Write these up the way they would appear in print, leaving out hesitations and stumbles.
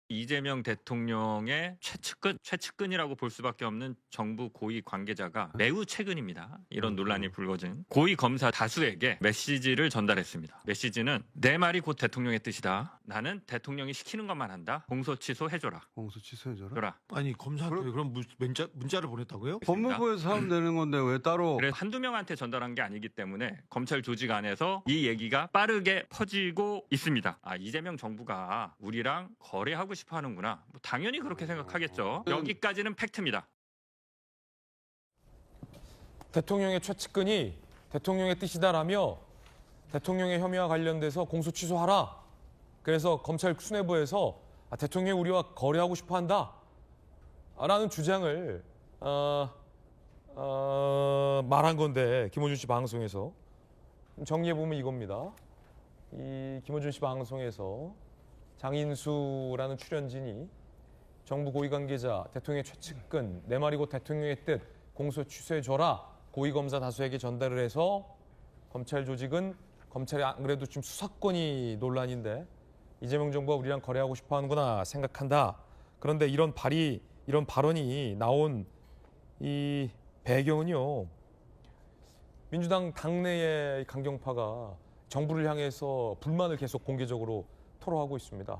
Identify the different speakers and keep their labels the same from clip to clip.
Speaker 1: 이재명 대통령의 최측근이라고 볼 수밖에 없는 정부 고위 관계자가 매우 최근입니다. 이런 논란이 불거진 고위 검사 다수에게 메시지를 전달했습니다. 메시지는 내 말이 곧 대통령의 뜻이다. 나는 대통령이 시키는 것만 한다. 공소 취소해줘라.
Speaker 2: 공소 취소해줘라?
Speaker 1: 줘라.
Speaker 3: 아니 검사한테 그럼 문자를 보냈다고요?
Speaker 2: 법무부에서 하면 되는 건데 왜 따로?
Speaker 1: 그래서 한두 명한테 전달한 게 아니기 때문에 검찰 조직 안에서 이 얘기가 빠르게 퍼지고 있습니다. 이재명 정부가 우리랑 거래하고 싶어 하는구나. 당연히 그렇게 생각하겠죠. 여기까지는 팩트입니다.
Speaker 4: 대통령의 최측근이 대통령의 뜻이다라며 대통령의 혐의와 관련돼서 공소 취소하라. 그래서 검찰 수뇌부에서 대통령이 우리와 거래하고 싶어한다 라는 주장을 말한 건데, 김어준 씨 방송에서 정리해보면 이겁니다. 이 김어준 씨 방송에서 장인수라는 출연진이 정부 고위관계자, 대통령의 최측근, 내 말이 곧 대통령의 뜻, 공소 취소해줘라 고위검사 다수에게 전달을 해서 검찰 조직은, 검찰이 안 그래도 지금 수사권이 논란인데 이재명 정부가 우리랑 거래하고 싶어하는구나 생각한다. 그런데 이런 발언이 나온 이 배경은요, 민주당 당내의 강경파가 정부를 향해서 불만을 계속 공개적으로 토로하고 있습니다.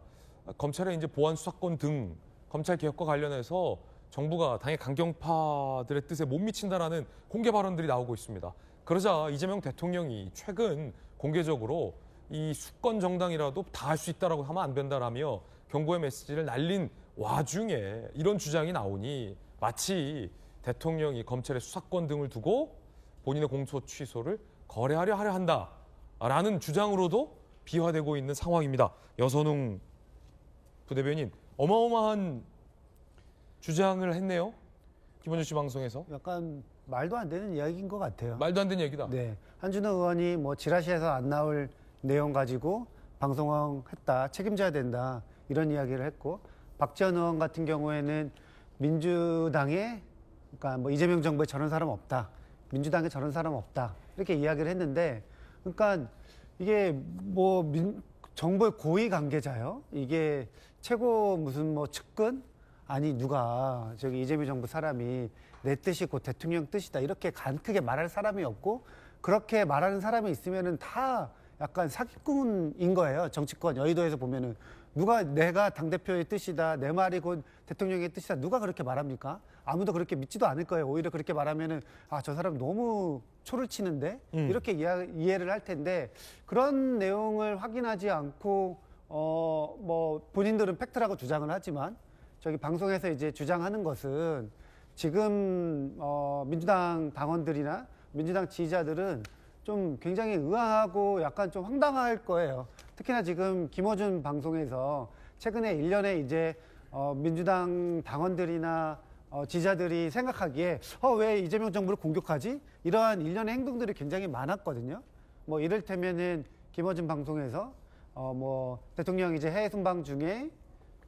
Speaker 4: 검찰의 이제 보안 수사권 등 검찰 개혁과 관련해서 정부가 당의 강경파들의 뜻에 못 미친다라는 공개 발언들이 나오고 있습니다. 그러자 이재명 대통령이 최근 공개적으로 이 수권 정당이라도 다 할 수 있다라고 하면 안 된다라며 경고의 메시지를 날린 와중에 이런 주장이 나오니 마치 대통령이 검찰의 수사권 등을 두고 본인의 공소 취소를 거래하려 한다라는 주장으로도 비화되고 있는 상황입니다. 여선웅 부대변인, 어마어마한 주장을 했네요. 김원준 씨 방송에서.
Speaker 5: 약간 말도 안 되는 이야기인 것 같아요.
Speaker 4: 말도 안 되는 얘기다.
Speaker 5: 네, 한준호 의원이 뭐 지라시에서 안 나올 내용 가지고 방송했다, 책임져야 된다 이런 이야기를 했고, 박지원 의원 같은 경우에는 민주당에, 그러니까 뭐 이재명 정부에 저런 사람 없다, 민주당에 저런 사람 없다 이렇게 이야기를 했는데, 그러니까 이게 뭐 정부의 고위 관계자요? 이게 최고 무슨 뭐 측근? 아니 누가 저기 이재명 정부 사람이 내 뜻이 곧 대통령 뜻이다 이렇게 크게 말할 사람이 없고, 그렇게 말하는 사람이 있으면은 다 약간 사기꾼인 거예요. 정치권 여의도에서 보면은 누가 내가 당대표의 뜻이다, 내 말이 곧 대통령의 뜻이다, 누가 그렇게 말합니까? 아무도 그렇게 믿지도 않을 거예요. 오히려 그렇게 말하면은 저 사람 너무 초를 치는데 이렇게 이해를 할 텐데, 그런 내용을 확인하지 않고 뭐 본인들은 팩트라고 주장을 하지만 저기 방송에서 이제 주장하는 것은, 지금 민주당 당원들이나 민주당 지지자들은 좀 굉장히 의아하고 약간 좀 황당할 거예요. 특히나 지금 김어준 방송에서 최근에 일련의 이제 민주당 당원들이나 지지자들이 생각하기에 왜 이재명 정부를 공격하지? 이러한 일련의 행동들이 굉장히 많았거든요. 뭐 이를테면은 김어준 방송에서 뭐 대통령 이제 해외 순방 중에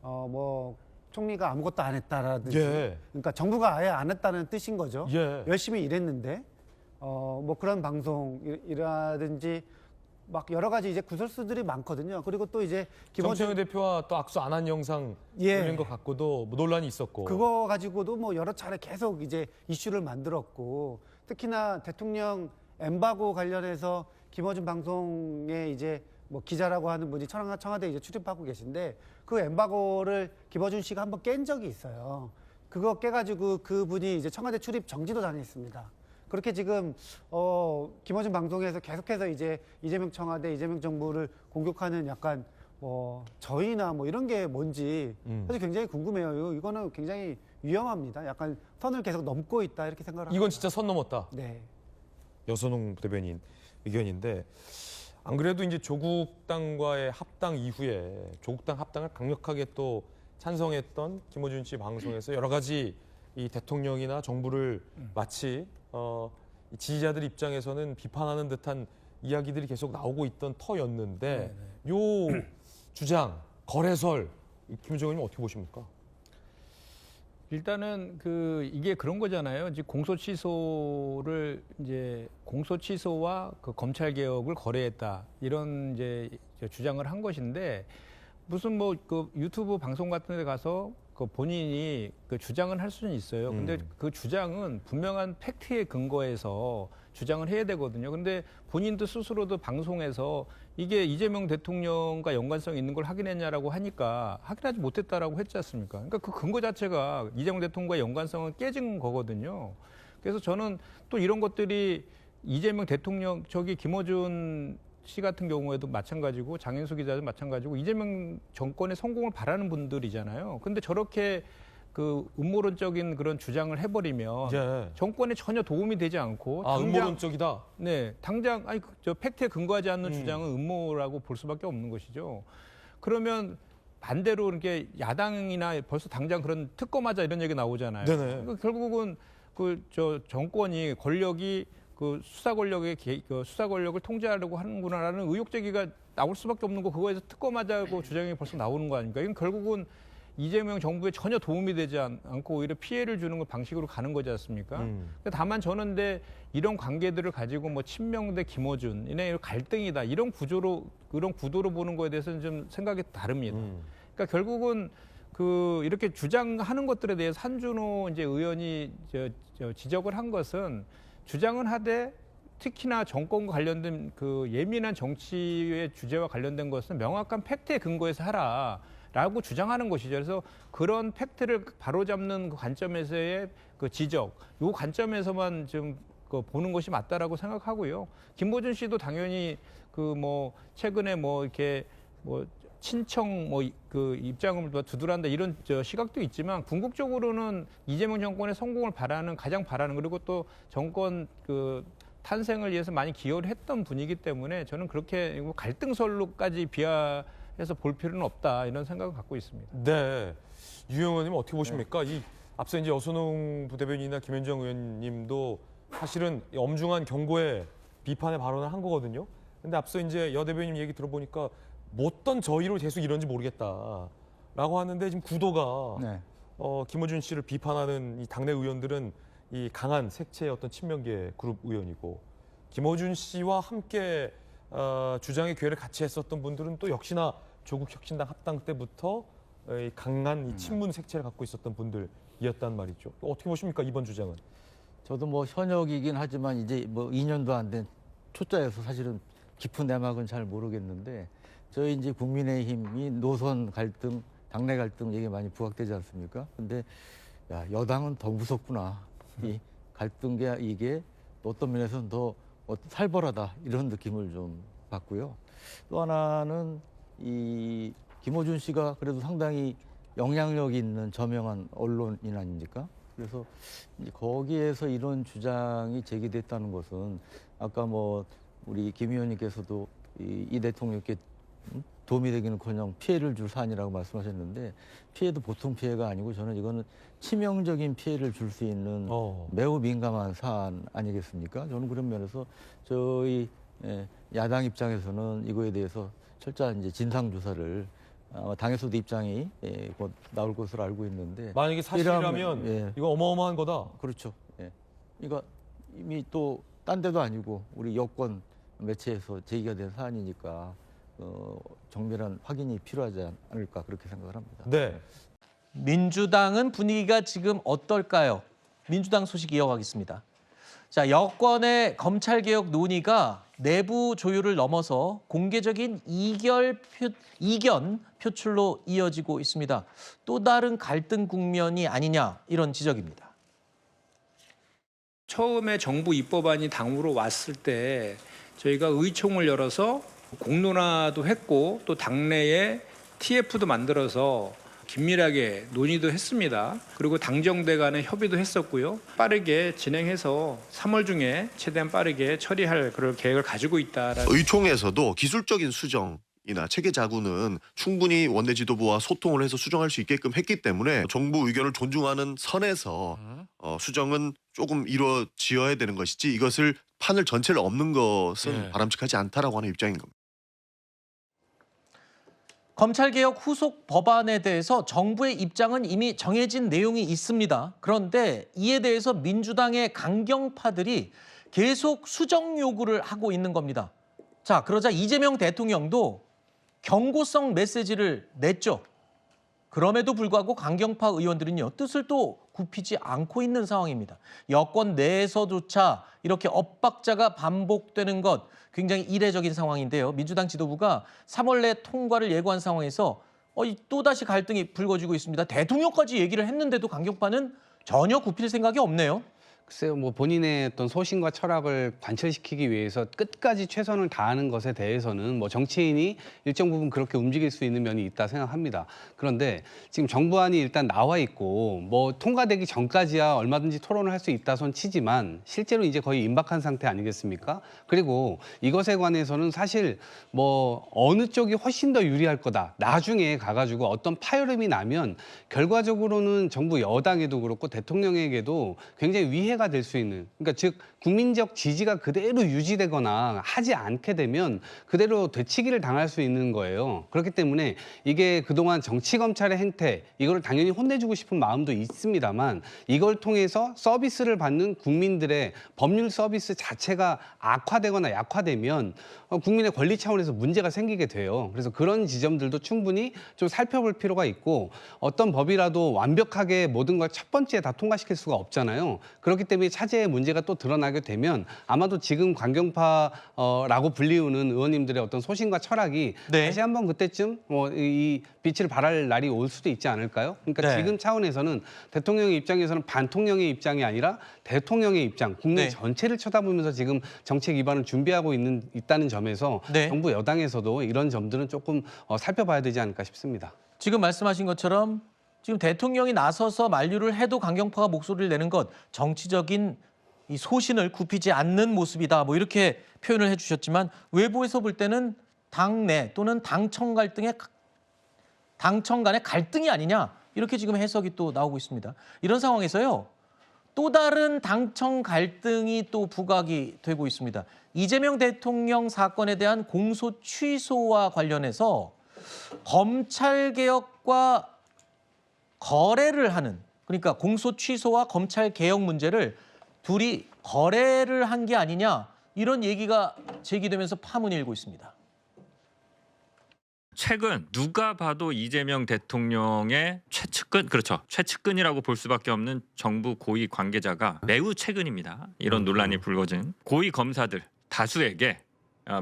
Speaker 5: 뭐 총리가 아무것도 안 했다라든지, 그러니까 정부가 아예 안 했다는 뜻인 거죠. 열심히 일했는데 뭐 그런 방송이라든지 막 여러 가지 이제 구설수들이 많거든요. 그리고 또 이제
Speaker 4: 정청래 대표와 또 악수 안 한 영상 올린 것 갖고도 뭐 논란이 있었고,
Speaker 5: 그거 가지고도 뭐 여러 차례 계속 이제 이슈를 만들었고, 특히나 대통령 엠바고 관련해서 김어준 방송에 이제 뭐 기자라고 하는 분이 청와대 이제 출입하고 계신데, 그 엠바고를 김어준 씨가 한번 깬 적이 있어요. 그거 깨가지고 그분이 이제 청와대 출입 정지도 당했습니다. 그렇게 지금 김어준 방송에서 계속해서 이제 이재명 청와대, 이재명 정부를 공격하는 약간 뭐 저희나 뭐 이런 게 뭔지 사실 굉장히 궁금해요. 이거는 굉장히 위험합니다. 약간 선을 계속 넘고 있다 이렇게 생각을 합니다.
Speaker 4: 이건 진짜 선 넘었다.
Speaker 5: 네.
Speaker 4: 여선웅 대변인 의견인데, 안 그래도 이제 조국 당과의 합당 이후에 조국 당 합당을 강력하게 또 찬성했던 김어준 씨 방송에서 여러 가지 이 대통령이나 정부를 마치 지지자들 입장에서는 비판하는 듯한 이야기들이 계속 나오고 있던 터였는데, 요 주장, 거래설, 김정은님 어떻게 보십니까?
Speaker 6: 일단은 이게 그런 거잖아요. 이제 공소 취소와 그 검찰 개혁을 거래했다, 이런 이제 주장을 한 것인데, 무슨 뭐 그 유튜브 방송 같은 데 가서 그 본인이 그 주장은 할 수는 있어요. 근데 그 주장은 분명한 팩트에 근거해서 주장을 해야 되거든요. 근데 본인도 스스로도 방송에서 이게 이재명 대통령과 연관성이 있는 걸 확인했냐라고 하니까 확인하지 못했다라고 했지 않습니까? 그러니까 그 근거 자체가 이재명 대통령과 연관성은 깨진 거거든요. 그래서 저는 또 이런 것들이 이재명 대통령 저기 김어준 씨 같은 경우에도 마찬가지고 장인수 기자도 마찬가지고 이재명 정권의 성공을 바라는 분들이잖아요. 근데 저렇게 그 음모론적인 그런 주장을 해버리면
Speaker 4: 예.
Speaker 6: 정권에 전혀 도움이 되지 않고
Speaker 4: 아, 음모론적이다.
Speaker 6: 네, 당장 아니 저 팩트에 근거하지 않는 주장은 음모라고 볼 수밖에 없는 것이죠. 그러면 반대로 이렇게 야당이나 벌써 당장 그런 특검하자 이런 얘기 나오잖아요.
Speaker 4: 네네.
Speaker 6: 그러니까 결국은 그 저 정권이 권력이 그 수사 권력의 그 수사 권력을 통제하려고 하는구나라는 의혹 제기가 나올 수밖에 없는 거 그거에서 특검하자고 주장이 벌써 나오는 거 아닙니까? 이건 결국은 이재명 정부에 전혀 도움이 되지 않고 오히려 피해를 주는 방식으로 가는 거지 않습니까? 다만 저는 근데 이런 관계들을 가지고 뭐 친명 대 김어준 이런 갈등이다 이런 구도로 보는 거에 대해서는 좀 생각이 다릅니다. 그러니까 결국은 그 이렇게 주장하는 것들에 대해서 한준호 이제 의원이 지적을 한 것은 주장은 하되 특히나 정권과 관련된 그 예민한 정치의 주제와 관련된 것은 명확한 팩트에 근거해서 하라라고 주장하는 것이죠. 그래서 그런 팩트를 바로잡는 그 관점에서의 그 지적, 요 관점에서만 좀 그 보는 것이 맞다라고 생각하고요. 김보준 씨도 당연히 그 뭐 최근에 뭐 이렇게 뭐 친청 뭐 그 입장을 두드란다 이런 시각도 있지만 궁극적으로는 이재명 정권의 성공을 가장 바라는 그리고 또 정권 그 탄생을 위해서 많이 기여를 했던 분이기 때문에 저는 그렇게 갈등설로까지 비하해서 볼 필요는 없다 이런 생각을 갖고 있습니다.
Speaker 4: 네. 유 의원님 어떻게 보십니까? 이 앞서 이제 여순웅 부대변인이나 김현정 의원님도 사실은 엄중한 경고의 비판의 발언을 한 거거든요. 근데 앞서 이제 여 대변인 얘기 들어보니까 못던 저희로 계속 이런지 모르겠다라고 하는데 지금 구도가
Speaker 6: 네.
Speaker 4: 김어준 씨를 비판하는 이 당내 의원들은 이 강한 색채의 어떤 친명계 그룹 의원이고 김어준 씨와 함께 주장의 기회를 같이 했었던 분들은 또 역시나 조국 혁신당 합당 때부터 이 강한 이 친문 색채를 갖고 있었던 분들이었단 말이죠. 어떻게 보십니까 이번 주장은?
Speaker 7: 저도 뭐 현역이긴 하지만 이제 뭐 2년도 안 된 초짜여서 사실은 깊은 내막은 잘 모르겠는데 저희 이제 국민의힘이 노선 갈등, 당내 갈등 얘기 많이 부각되지 않습니까? 근데 야, 여당은 더 무섭구나. 이 갈등계 이게 어떤 면에서는 더 살벌하다 이런 느낌을 좀 받고요. 또 하나는 이 김어준 씨가 그래도 상당히 영향력 있는 저명한 언론인 아닙니까? 그래서 이제 거기에서 이런 주장이 제기됐다는 것은 아까 뭐 우리 김 의원님께서도 이 대통령께 도움이 되기는커녕 피해를 줄 사안이라고 말씀하셨는데 피해도 보통 피해가 아니고 저는 이거는 치명적인 피해를 줄 수 있는 매우 민감한 사안 아니겠습니까? 저는 그런 면에서 저희 야당 입장에서는 이거에 대해서 철저한 이제 진상 조사를 당에서도 입장이 곧 나올 것으로 알고 있는데
Speaker 4: 만약에 사실이라면 이거 어마어마한 거다.
Speaker 7: 그렇죠. 예. 이거 이미 또 딴 데도 아니고 우리 여권 매체에서 제기가 된 사안이니까 정밀한 확인이 필요하지 않을까 그렇게 생각을 합니다.
Speaker 4: 네.
Speaker 8: 민주당은 분위기가 지금 어떨까요? 민주당 소식 이어가겠습니다. 자, 여권의 검찰개혁 논의가 내부 조율을 넘어서 공개적인 이견 표출로 이어지고 있습니다. 또 다른 갈등 국면이 아니냐 이런 지적입니다.
Speaker 6: 처음에 정부 입법안이 당으로 왔을 때 저희가 의총을 열어서 공론화도 했고 또 당내에 TF도 만들어서 긴밀하게 논의도 했습니다. 그리고 당정대 간에 협의도 했었고요. 빠르게 진행해서 3월 중에 최대한 빠르게 처리할 그런 계획을 가지고 있다라는.
Speaker 9: 의총에서도 기술적인 수정이나 체계 자구는 충분히 원내 지도부와 소통을 해서 수정할 수 있게끔 했기 때문에 정부 의견을 존중하는 선에서 수정은 조금 이루어지어야 되는 것이지 이것을 판을 전체를 엎는 것은 바람직하지 않다라고 하는 입장인 겁니다.
Speaker 8: 검찰개혁 후속 법안에 대해서 정부의 입장은 이미 정해진 내용이 있습니다. 그런데 이에 대해서 민주당의 강경파들이 계속 수정 요구를 하고 있는 겁니다. 자, 그러자 이재명 대통령도 경고성 메시지를 냈죠. 그럼에도 불구하고 강경파 의원들은요, 뜻을 또 굽히지 않고 있는 상황입니다. 여권 내에서조차 이렇게 엇박자가 반복되는 것 굉장히 이례적인 상황인데요. 민주당 지도부가 3월 내 통과를 예고한 상황에서 또다시 갈등이 불거지고 있습니다. 대통령까지 얘기를 했는데도 강경파는 전혀 굽힐 생각이 없네요.
Speaker 10: 글쎄요, 뭐 본인의 어떤 소신과 철학을 관철시키기 위해서 끝까지 최선을 다하는 것에 대해서는 뭐 정치인이 일정 부분 그렇게 움직일 수 있는 면이 있다 생각합니다. 그런데 지금 정부안이 일단 나와 있고 뭐 통과되기 전까지야 얼마든지 토론을 할 수 있다 손 치지만 실제로 이제 거의 임박한 상태 아니겠습니까? 그리고 이것에 관해서는 사실 뭐 어느 쪽이 훨씬 더 유리할 거다. 나중에 가가지고 어떤 파열음이 나면 결과적으로는 정부 여당에도 그렇고 대통령에게도 굉장히 위해가 될 수 있는, 그러니까 즉 국민적 지지가 그대로 유지되거나 하지 않게 되면 그대로 되치기를 당할 수 있는 거예요. 그렇기 때문에 이게 그동안 정치검찰의 행태, 이거를 당연히 혼내주고 싶은 마음도 있습니다만 이걸 통해서 서비스를 받는 국민들의 법률 서비스 자체가 악화되거나 약화되면 국민의 권리 차원에서 문제가 생기게 돼요. 그래서 그런 지점들도 충분히 좀 살펴볼 필요가 있고, 어떤 법이라도 완벽하게 모든 걸 첫 번째에 다 통과시킬 수가 없잖아요. 그렇기 때문에 차제의 문제가 또 드러나게 되면 아마도 지금 강경파라고 불리우는 의원님들의 어떤 소신과 철학이
Speaker 8: 네.
Speaker 10: 다시 한번 그때쯤 이 빛을 발할 날이 올 수도 있지 않을까요? 그러니까
Speaker 8: 네.
Speaker 10: 지금 차원에서는 대통령의 입장에서는 반통령의 입장이 아니라 대통령의 입장, 국민
Speaker 8: 네.
Speaker 10: 전체를 쳐다보면서 지금 정책 기반을 준비하고 있다는 점에서
Speaker 8: 네.
Speaker 10: 정부 여당에서도 이런 점들은 조금 살펴봐야 되지 않을까 싶습니다.
Speaker 8: 지금 말씀하신 것처럼 지금 대통령이 나서서 만류를 해도 강경파가 목소리를 내는 것, 정치적인 이 소신을 굽히지 않는 모습이다. 뭐 이렇게 표현을 해주셨지만 외부에서 볼 때는 당내 또는 당청 간의 갈등이 아니냐, 이렇게 지금 해석이 또 나오고 있습니다. 이런 상황에서요, 또 다른 당청 갈등이 또 부각이 되고 있습니다. 이재명 대통령 사건에 대한 공소 취소와 관련해서 검찰개혁과 거래를 하는, 그러니까 공소 취소와 검찰 개혁 문제를 둘이 거래를 한 게 아니냐, 이런 얘기가 제기되면서 파문이 일고 있습니다.
Speaker 1: 최근 누가 봐도 이재명 대통령의 최측근, 그렇죠, 최측근이라고 볼 수밖에 없는 정부 고위 관계자가 매우 최근입니다. 이런 논란이 불거진 고위 검사들 다수에게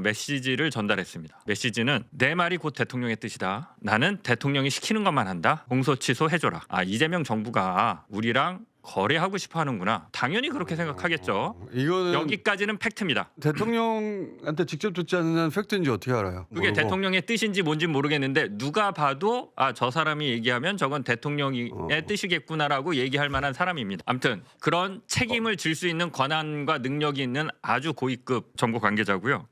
Speaker 1: 메시지를 전달했습니다. 메시지는 내 말이 곧 대통령의 뜻이다. 나는 대통령이 시키는 것만 한다. 공소 취소해줘라. 이재명 정부가 우리랑 거래하고 싶어 하는구나. 당연히 그렇게 생각하겠죠.
Speaker 2: 이거는
Speaker 1: 여기까지는 팩트입니다.
Speaker 2: 대통령한테 직접 듣지 않는 팩트인지 어떻게 알아요?
Speaker 1: 그게
Speaker 2: 모르고.
Speaker 1: 대통령의 뜻인지 뭔지 모르겠는데 누가 봐도 저 사람이 얘기하면 저건 대통령의 뜻이겠구나라고 얘기할 만한 사람입니다. 아무튼 그런 책임을 질 수 있는 권한과 능력이 있는 아주 고위급 정부 관계자고요.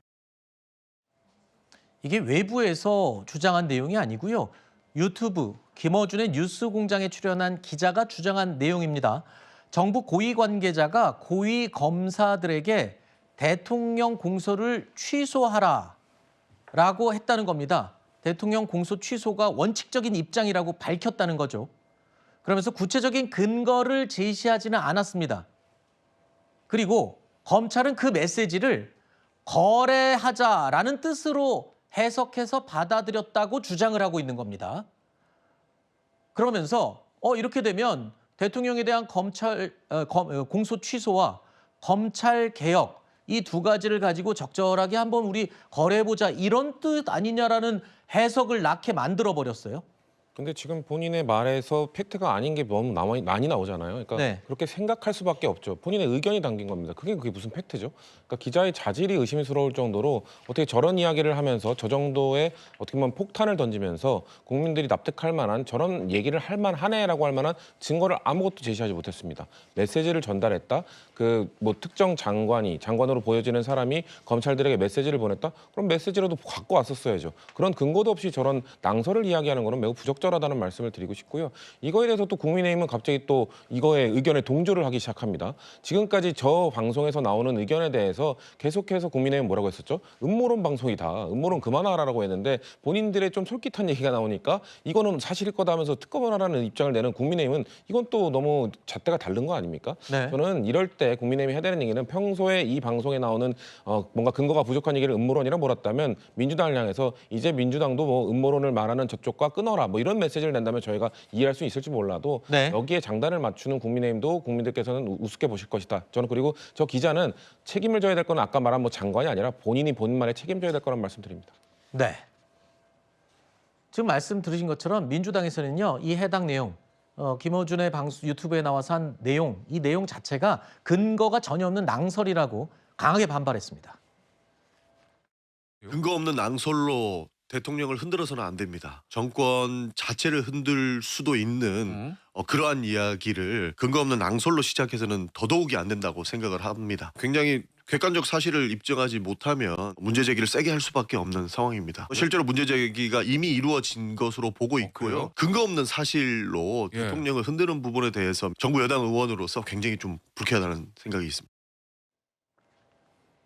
Speaker 8: 이게 외부에서 주장한 내용이 아니고요. 유튜브 김어준의 뉴스공장에 출연한 기자가 주장한 내용입니다. 정부 고위 관계자가 고위 검사들에게 대통령 공소를 취소하라라고 했다는 겁니다. 대통령 공소 취소가 원칙적인 입장이라고 밝혔다는 거죠. 그러면서 구체적인 근거를 제시하지는 않았습니다. 그리고 검찰은 그 메시지를 거래하자라는 뜻으로 해석해서 받아들였다고 주장을 하고 있는 겁니다. 그러면서 이렇게 되면 대통령에 대한 공소 취소와 검찰 개혁, 이 두 가지를 가지고 적절하게 한번 우리 거래해보자, 이런 뜻 아니냐라는 해석을 낳게 만들어버렸어요.
Speaker 11: 근데 지금 본인의 말에서 팩트가 아닌 게 너무 많이 나오잖아요. 그러니까
Speaker 8: 네.
Speaker 11: 그렇게 생각할 수밖에 없죠. 본인의 의견이 담긴 겁니다. 그게 무슨 팩트죠? 그러니까 기자의 자질이 의심스러울 정도로 어떻게 저런 이야기를 하면서 저 정도의 어떻게 보면 폭탄을 던지면서 국민들이 납득할 만한 저런 얘기를 할 만하네라고 할 만한 증거를 아무것도 제시하지 못했습니다. 메시지를 전달했다. 그 뭐 특정 장관으로 보여지는 사람이 검찰들에게 메시지를 보냈다. 그럼 메시지라도 갖고 왔었어야죠. 그런 근거도 없이 저런 낭설을 이야기하는 거는 매우 부적절한 적절하다는 말씀을 드리고 싶고요. 이거에 대해서 또 국민의힘은 갑자기 또 이거에 의견에 동조를 하기 시작합니다. 지금까지 저 방송에서 나오는 의견에 대해서 계속해서 국민의힘은 뭐라고 했었죠? 음모론 방송이다. 음모론 그만하라고 했는데 본인들의 좀 솔깃한 얘기가 나오니까 이거는 사실일 거다 하면서 특검을 하라는 입장을 내는 국민의힘은 이건 또 너무 잣대가 다른 거 아닙니까?
Speaker 8: 네.
Speaker 11: 저는 이럴 때 국민의힘이 해야 되는 얘기는 평소에 이 방송에 나오는 뭔가 근거가 부족한 얘기를 음모론이라 몰았다면 민주당을 향해서 이제 민주당도 뭐 음모론을 말하는 저쪽과 끊어라 뭐 이런 메시지를 낸다면 저희가 이해할 수 있을지 몰라도
Speaker 8: 네.
Speaker 11: 여기에 장단을 맞추는 국민의힘도 국민들께서는 우습게 보실 것이다. 저는 그리고 저 기자는 책임을 져야 될 건 아까 말한 뭐 장관이 아니라 본인이 본인만의 책임져야 될 거란 말씀드립니다.
Speaker 8: 네. 지금 말씀 들으신 것처럼 민주당에서는요, 이 해당 내용, 김어준의 유튜브에 나와서 한 내용, 이 내용 자체가 근거가 전혀 없는 낭설이라고 강하게 반발했습니다.
Speaker 9: 근거 없는 낭설로 대통령을 흔들어서는 안 됩니다. 정권 자체를 흔들 수도 있는 그러한 이야기를 근거 없는 낭설로 시작해서는 더더욱이 안 된다고 생각을 합니다. 굉장히 객관적 사실을 입증하지 못하면 문제 제기를 세게 할 수밖에 없는 상황입니다. 실제로 문제 제기가 이미 이루어진 것으로 보고 있고요. 근거 없는 사실로 대통령을 흔드는 부분에 대해서 정부 여당 의원으로서 굉장히 좀 불쾌하다는 생각이 있습니다.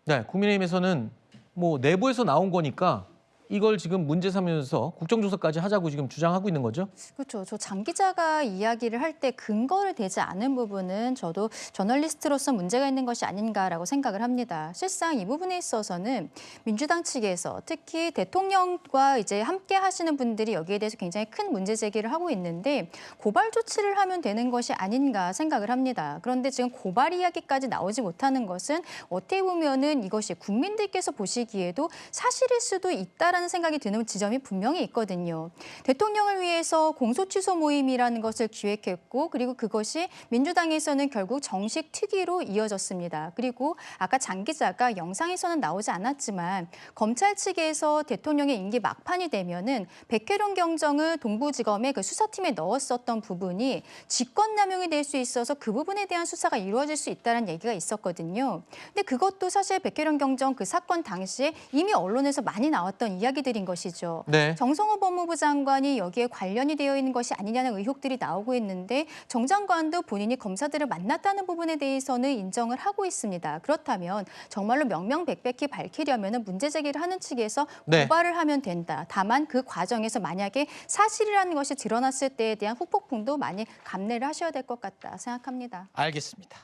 Speaker 8: 네, 국민의힘에서는 뭐 내부에서 나온 거니까 이걸 지금 문제 삼으면서 국정조사까지 하자고 지금 주장하고 있는 거죠?
Speaker 12: 그렇죠. 저 장 기자가 이야기를 할 때 근거를 대지 않은 부분은 저도 저널리스트로서 문제가 있는 것이 아닌가라고 생각을 합니다. 실상 이 부분에 있어서는 민주당 측에서 특히 대통령과 이제 함께 하시는 분들이 여기에 대해서 굉장히 큰 문제 제기를 하고 있는데 고발 조치를 하면 되는 것이 아닌가 생각을 합니다. 그런데 지금 고발 이야기까지 나오지 못하는 것은 어떻게 보면은 이것이 국민들께서 보시기에도 사실일 수도 있다라는 생각이 드는 지점이 분명히 있거든요. 대통령을 위해서 공소취소 모임이라는 것을 기획했고 그리고 그것이 민주당에서는 결국 정식 특위로 이어졌습니다. 그리고 아까 장 기자가 영상에서는 나오지 않았지만 검찰 측에서 대통령의 임기 막판이 되면은 백혜련 경정을 동부지검의 그 수사팀에 넣었었던 부분이 직권남용이 될 수 있어서 그 부분에 대한 수사가 이루어질 수 있다는 얘기가 있었거든요. 근데 그것도 사실 백혜련 경정 그 사건 당시에 이미 언론에서 많이 나왔던 이야기들인 것이죠.
Speaker 8: 네.
Speaker 12: 정성호 법무부 장관이 여기에 관련이 되어 있는 것이 아니냐는 의혹들이 나오고 있는데 정 장관도 본인이 검사들을 만났다는 부분에 대해서는 인정을 하고 있습니다. 그렇다면 정말로 명명백백히 밝히려면 문제 제기를 하는 측에서
Speaker 8: 네.
Speaker 12: 고발을 하면 된다. 다만 그 과정에서 만약에 사실이라는 것이 드러났을 때에 대한 후폭풍도 많이 감내를 하셔야 될 것 같다 생각합니다.
Speaker 8: 알겠습니다.